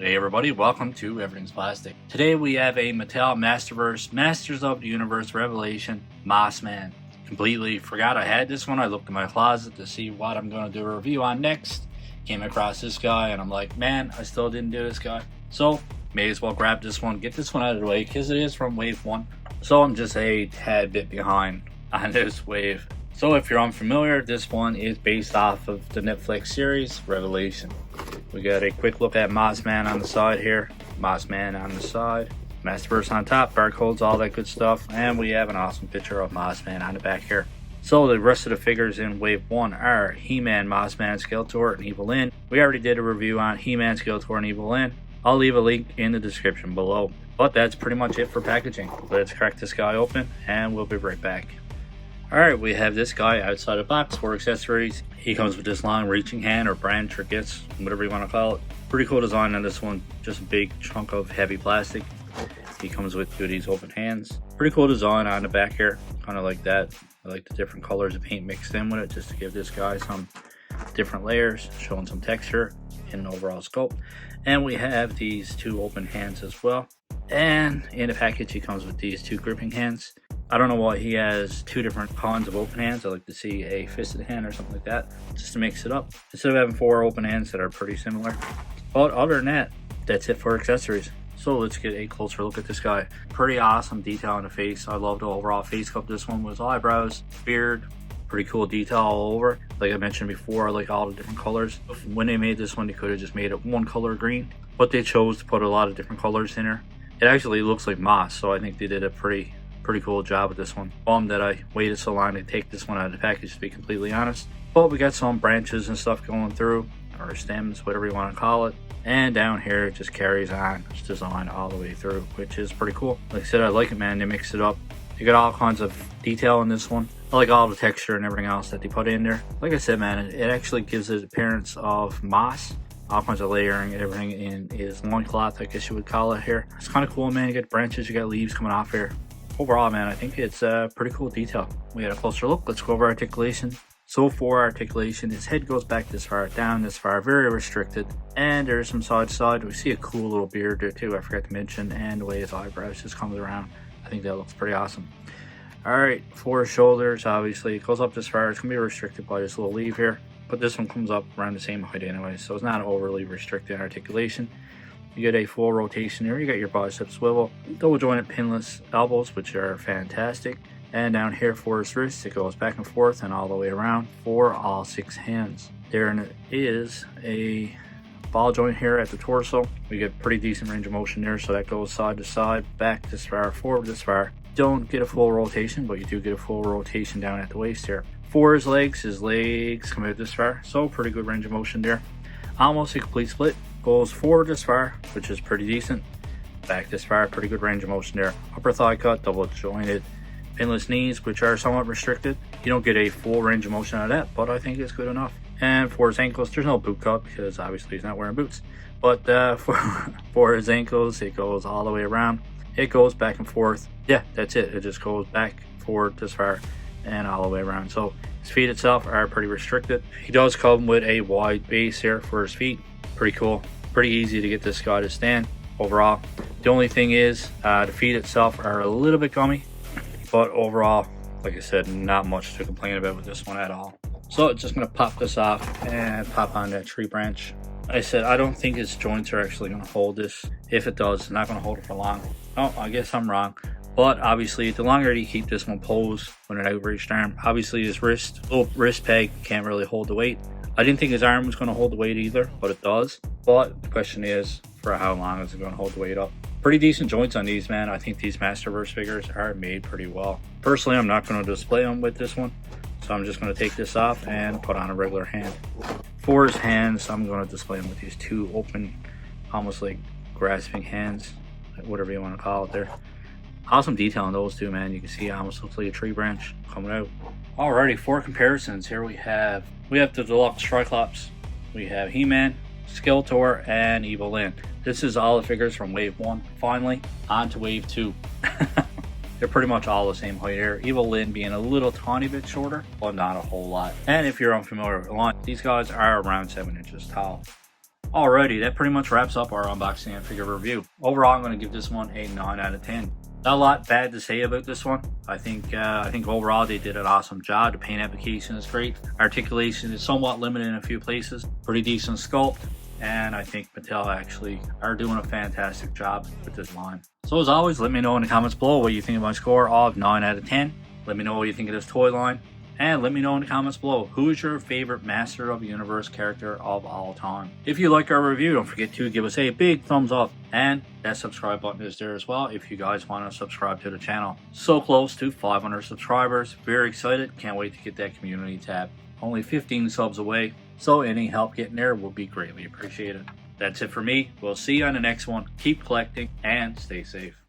Hey everybody, welcome to Everything's Plastic. Today we have a Mattel Masterverse Masters of the Universe Revelation Mossman. Completely forgot I had this one. I looked in my closet to see what I'm going to do a review on next. Came across this guy and I'm like, man, I still didn't do this guy. So, may as well grab this one, get this one out of the way because it is from Wave 1. So I'm just a tad bit behind on this wave. So if you're unfamiliar, this one is based off of the NEFFEX series, Revelation. We got a quick look at Mossman on the side here, Mossman on the side, Masterverse on top, barcodes, all that good stuff, and we have an awesome picture of Mossman on the back here. So the rest of the figures in Wave 1 are He-Man, Mossman, Skeletor, and Evil-Lyn. We already did a review on He-Man, Skeletor, and Evil-Lyn. I'll leave a link in the description below. But that's pretty much it for packaging. Let's crack this guy open, and we'll be right back. Alright, we have this guy outside the box for accessories. He comes with this long reaching hand or branch or gets, whatever you want to call it. Pretty cool design on this one, just a big chunk of heavy plastic. He comes with two of these open hands. Pretty cool design on the back here, kind of like that. I like the different colors of paint mixed in with it just to give this guy some different layers, showing some texture and overall sculpt. And we have these two open hands as well. And in the package he comes with these two gripping hands. I don't know why he has two different kinds of open hands. I like to see a fisted hand or something like that, just to mix it up, instead of having four open hands that are pretty similar. But other than that, that's it for accessories. So let's get a closer look at this guy. Pretty awesome detail on the face. I love the overall face sculpt. This one was eyebrows, beard, pretty cool detail all over. Like I mentioned before, I like all the different colors. When they made this one, they could have just made it one color green, but they chose to put a lot of different colors in there. It actually looks like moss, so I think they did a pretty cool job with this one. Bummed that I waited so long to take this one out of the package, to be completely honest. But we got some branches and stuff going through, or stems, whatever you want to call it. And down here it just carries on. It's designed all the way through, which is pretty cool. Like I said, I like it, man. They mix it up. You got all kinds of detail in this one. I like all the texture and everything else that they put in there. Like I said, man, it actually gives it appearance of moss. All kinds of layering and everything in his loincloth, I guess you would call it here. It's kind of cool, man. You got branches, you got leaves coming off here. Overall, man, I think it's a pretty cool detail. We had a closer look. Let's go over articulation. So for articulation, his head goes back this far, down this far, very restricted. And there's some side to side. We see a cool little beard there too, I forgot to mention, and the way his eyebrows just comes around. I think that looks pretty awesome. Alright, for his shoulders, obviously, it goes up this far. It's going to be restricted by this little leaf here. But this one comes up around the same height anyway, so it's not overly restricted in articulation. You get a full rotation here. You got your bicep swivel, double jointed pinless elbows, which are fantastic. And down here for his wrists, it goes back and forth and all the way around for all six hands. There is a ball joint here at the torso. We get pretty decent range of motion there, so that goes side to side, back this far, forward this far. Don't get a full rotation, but you do get a full rotation down at the waist here. For his legs come out this far, so pretty good range of motion there. Almost a complete split. Goes forward this far, which is pretty decent. Back this far, pretty good range of motion there. Upper thigh cut, double jointed, pinless knees, which are somewhat restricted. You don't get a full range of motion out of that, but I think it's good enough. And for his ankles, there's no boot cut because obviously he's not wearing boots. But for his ankles, it goes all the way around. It goes back and forth. Yeah, that's it. It just goes back, forward this far, and all the way around. So his feet itself are pretty restricted. He does come with a wide base here for his feet. Pretty cool. Pretty easy to get this guy to stand overall. The only thing is the feet itself are a little bit gummy, but overall, like I said, not much to complain about with this one at all. So just gonna pop this off and pop on that tree branch. Like I said, I don't think its joints are actually gonna hold this. If it does, it's not gonna hold it for long. Oh, I guess I'm wrong. But obviously, the longer you keep this one posed with an outreached arm, obviously his little wrist peg can't really hold the weight. I didn't think his arm was going to hold the weight either, but it does. But the question is, for how long is it going to hold the weight up? Pretty decent joints on these, man. I think these Masterverse figures are made pretty well. Personally, I'm not going to display them with this one, so I'm just going to take this off and put on a regular hand. For his hands, I'm going to display them with these two open, almost like grasping hands, whatever you want to call it there. Awesome detail on those two, man. You can see it almost looks like a tree branch coming out. Alrighty, for comparisons, here we have the deluxe Triclops. We have He-Man, Skeletor, and Evil-Lyn. This is all the figures from Wave 1. Finally, on to Wave 2. They're pretty much all the same height here. Evil-Lyn being a little tiny bit shorter, but not a whole lot. And if you're unfamiliar with the line, these guys are around 7 inches tall. Alrighty, that pretty much wraps up our unboxing and figure review. Overall, I'm going to give this one a 9 out of 10. Not a lot bad to say about this one. I think overall they did an awesome job. The paint application is great. Articulation is somewhat limited in a few places. Pretty decent sculpt. And I think Mattel actually are doing a fantastic job with this line. So as always, let me know in the comments below what you think of my score of 9 out of 10. Let me know what you think of this toy line. And let me know in the comments below, who is your favorite Master of the Universe character of all time? If you like our review, don't forget to give us a big thumbs up. And that subscribe button is there as well if you guys want to subscribe to the channel. So close to 500 subscribers. Very excited. Can't wait to get that community tab. Only 15 subs away. So any help getting there will be greatly appreciated. That's it for me. We'll see you on the next one. Keep collecting and stay safe.